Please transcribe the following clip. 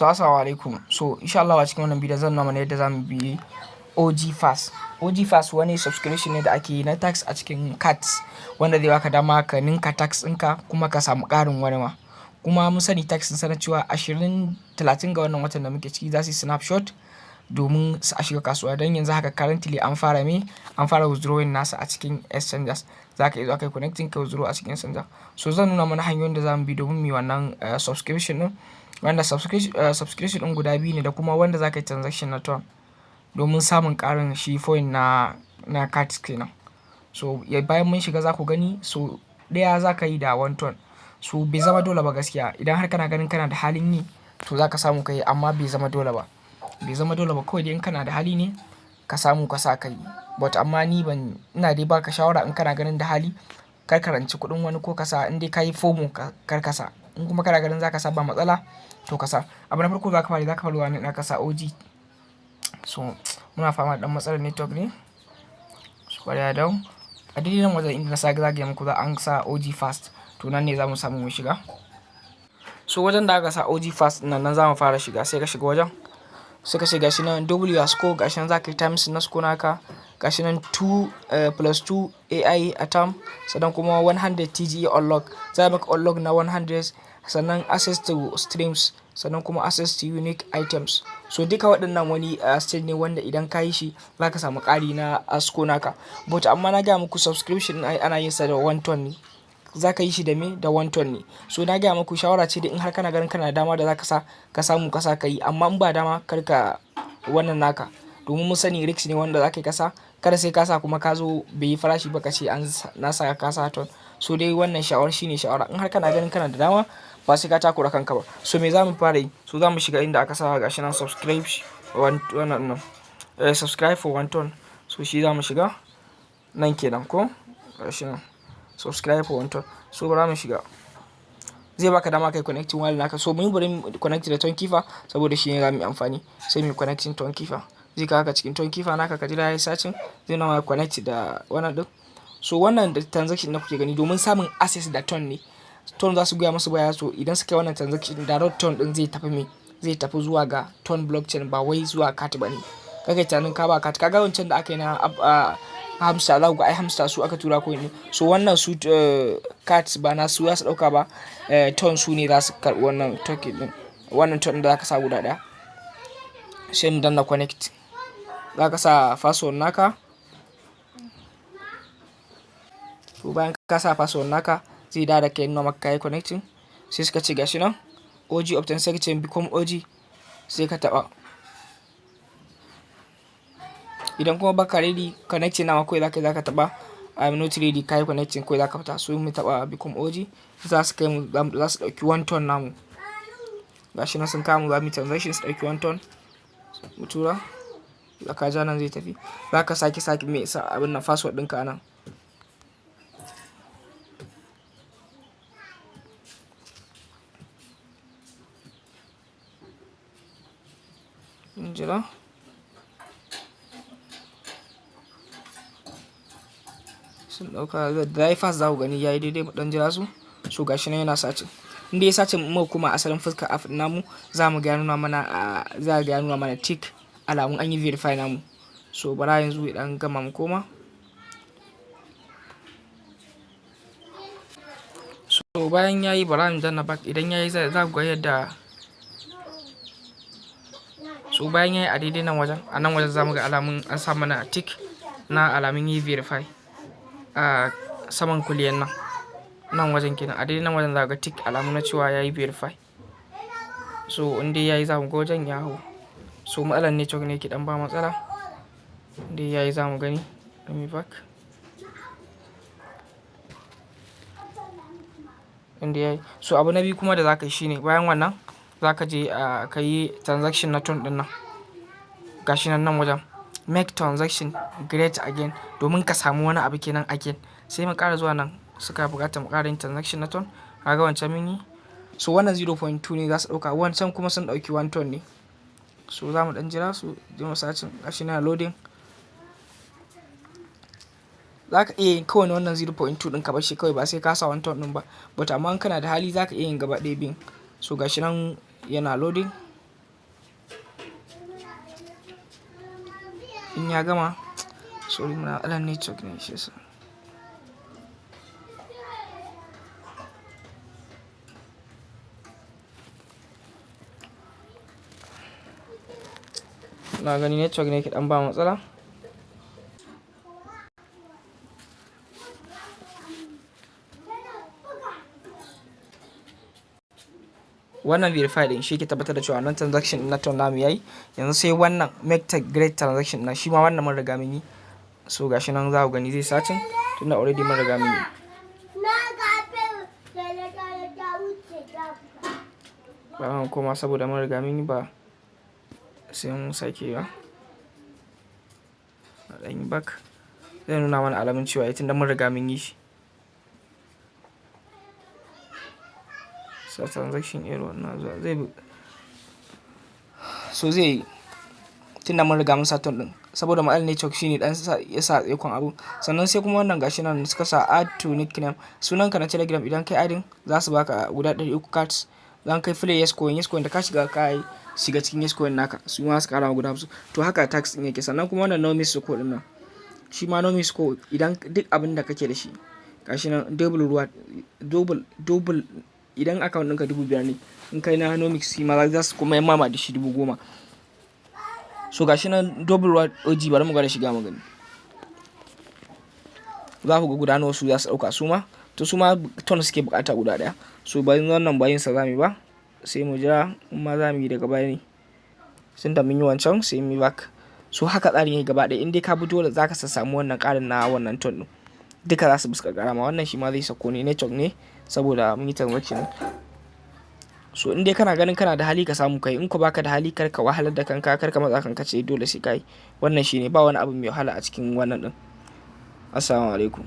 So assalamu alaikum. So insha Allah a cikin wannan bidiyon zan nuna mana yadda zamu bi OG Fast. OG Fast wani subscription ne da ake yi na tax a cikin cards wanda zai baka dama ka ninka tax ɗinka kuma ka samu ƙarin wani ma. Kuma mun sani tax sun sanar cewa 30 ga wannan watan da muke ciki za su yi snapshot domin su a shiga kasuwa. Don yanzu haka currently an fara withdrawing nasa a cikin exchanges. Za ka iya kai connecting ka withdraw a cikin exchanges. So zan nuna mana hanyoyin da zamu bi domin mu yi wannan subscription ɗin. Wanda subscription ɗin guda biyu ne da kuma wanda za ka yi transaction na ton domin samun ƙarin shi point na cards kenan. So bayan mun shiga za ku gani so ɗaya za ka yi da 1 ton. So bai zama dole ba gaskiya idan har kana ganin kana da halin yi to za ka samu ka yi amma bai zama dole ba. Bai zama dole ba kawai dai in kana da hali ne ka samu ka sa ka yi. But amma ina dai baka shawara in kana ganin da hali kar ka ranci kuɗin wani ko ka sa in dai ka yi FOMO kar ka sa. In kuma kana ganin za ka sa ba matsala to ka sa. Abu na farko za ka fara wani na ka sa OG. So muna fama da ɗan matsalar network ne. So bari ya dawo. A daidai nan wajen inda na sa zagaye muku za an sa OG Fast to nan ne za mu samu mu shiga. So wajen da aka sa OG Fast nan za mu fara shiga sai ka shiga wajen. Sai ka shiga shi nan W score gashi nan za ka yi times na score naka. Gashi nan 2 plus 2 AI a term sannan kuma 100 TGE unlock. Za a maka unlock na 100 sannan access to streams sannan kuma access to unique items. So duka waɗannan wani stage ne wanda idan ka yi shi za ka samu ƙari na score naka. But amma na gaya muku subscription ana yin sa da 1 ton ne. Za ka yi shi da me da 1 ton ne. So na gaya muku shawara ce da in har kana ganin kana da dama da za ka sa ka samu ka sa ka yi amma in ba dama kar ka wannan naka. Domin mun sani risk ne wanda za ka yi kasa kada sai ka sa kuma ka zo bai yi farashi ba ka ce na sa ka sa ton. So dai wannan shine shawara in har kana ganin kana da dama ba sai ka takura kanka ba. So me za mu fara yi? So za mu shiga inda aka sa gashi nan subscribe for 1 ton. So shi za mu shiga nan kenan ko gashi nan subscribe for 1 ton. So bara mu shiga. Zai baka dama kai connecting wallet naka. So mun yi bari connect da ton kifa saboda shi ne za mu yi amfani. Sai mu connecting ton kifa. Zai kawo ka cikin ton kifa naka ka jira yayi searching zai nawa connect da wannan din. So wannan transaction da kuke gani domin samun access da ton ne. Ton za su goya masu baya so idan suka yi wannan transaction direct ton din zai tafi zuwa ga ton blockchain ba wai zuwa cat ba ne. Kaga tunanin ka ba cat kaga wancan da aka yi na hamster za ku ga ai hamster su aka tura ko ne. So wannan su cats ba na su za su dauka ba ton su ne za su karbi wannan token din. Wannan ton da za ka sa guda ɗaya. Sai mu danna connect. Za ka sa password naka. So bayan ka sa password naka zai dawo da kai nuna maka kai connecting. Sai suka ce gashi nan OG obtain sai ka ce become OG sai ka taba. Idan kuma baka ready connecting nawa kawai za ka taba I'm not ready kai connecting kawai za ka fita. So mu taba become OG za su kai mu za su dauki 1 ton namu. Gashi nan sun kawo mu za mu transaction su dauki 1 ton. Mu tura da ka ja nan zai tafi. Za ka sake mai sa abin nan password ɗinka nan. Jira sun dauka da ya fast za ku gani yayi daidai mu dan jira su. So gashi nan yana sace inda ya sace mu kuma asalin fuskar app namu za mu ga nuna mana tick alamun an yi verify namu. So bara yanzu idan gama mu koma. So bayan yayi bara mu danna back idan yayi za ku ga yadda so bayan yayi a daidai nan wajen a nan wajen za mu ga alamun an sa mana tick na alamun yi verify a saman kuliyan nan wajen kenan a daidai nan wajen za ga tick alamun na cewa yayi verify. So inda yayi za mu ga wajen ya hau. So matsalar network ne ke dan ba matsala. Inda yayi za mu gani let me back. Inda yayi so abu na biyu kuma da za ka yi shine bayan wannan za ka je ka yi transaction na ton din nan. Gashi nan wajen make transaction great again domin ka samu wani abu kenan again. Sai mu ƙara zuwa nan suka buƙata mu ƙara yin transaction na ton. Kaga wancan mun yi. So wannan 0.2 ne za su ɗauka wancan kuma sun ɗauki 1 ton ne. So za mu ɗan jira su je mu searching gashi na loading. Za ka iya yin kowane wannan 0.2 ɗin ka bar shi kawai ba sai ka sa 1 ton ɗin ba. But amma in kana da hali za ka iya yin gaba ɗaya bin. So gashi nan yana loading. in ya gama sorry muna alan network ne shi yasa. Na gani network ne ke dan ba matsala. Wannan verify din shi ke tabbatar da cewa wannan transaction na ton namu yayi. Yanzu sai wannan make take great transaction na shi ma wannan mun riga mun yi. So gashi nan za ku gani zai sacin tunda already mun riga mun yi. Ba kuma saboda mun riga mun yi ba sai mun sake ba. Dan yi back zai nuna mana alamun cewa tunda mun riga mun yi shi. So transaction error na zuwa zai so zai tunda mun riga mun sa ton din saboda ma'al network shine dan ya sa tsaikon abu. Sannan sai kuma wannan gashi nan suka sa add to nickname sunanka na Telegram idan kai adding za su baka guda 300 cards. Zan kai play yes coin da ka shiga cikin yes coin naka su ma su kara guda 50. To haka tax din yake. Sannan kuma wannan no miss code din nan shi ma no miss code idan duk abin da kake da shi gashi nan double idan account ɗinka 5,000 ne in kai na nomics shi ma za su kuma yamma da shi 10,000. So gashi nan double reward OG bari mu ga da shiga magani. Za ku ga guda nawa su za su dauka su ma to su ma ton suke bukata guda daya. So bayan wannan bayin sa zamu ba sai mu jira kuma zamu yi daga baya ne. Sun da mun yi wancan sai mu yi back. So haka tsarin yake gaba ɗaya in dai ka bi dole zaka samu wannan ƙarin na wannan ton din. Duka za su buska karama wannan shi ma zai sako ne network ne saboda mun yi transaction. So in dai kana ganin kana da hali ka samu kai in ko baka da hali kar ka wahalar da kanka kar ka matsa kanka ce dole sai kai wannan shine ba wani abu mai wahala a cikin wannan din. Assalamu alaikum.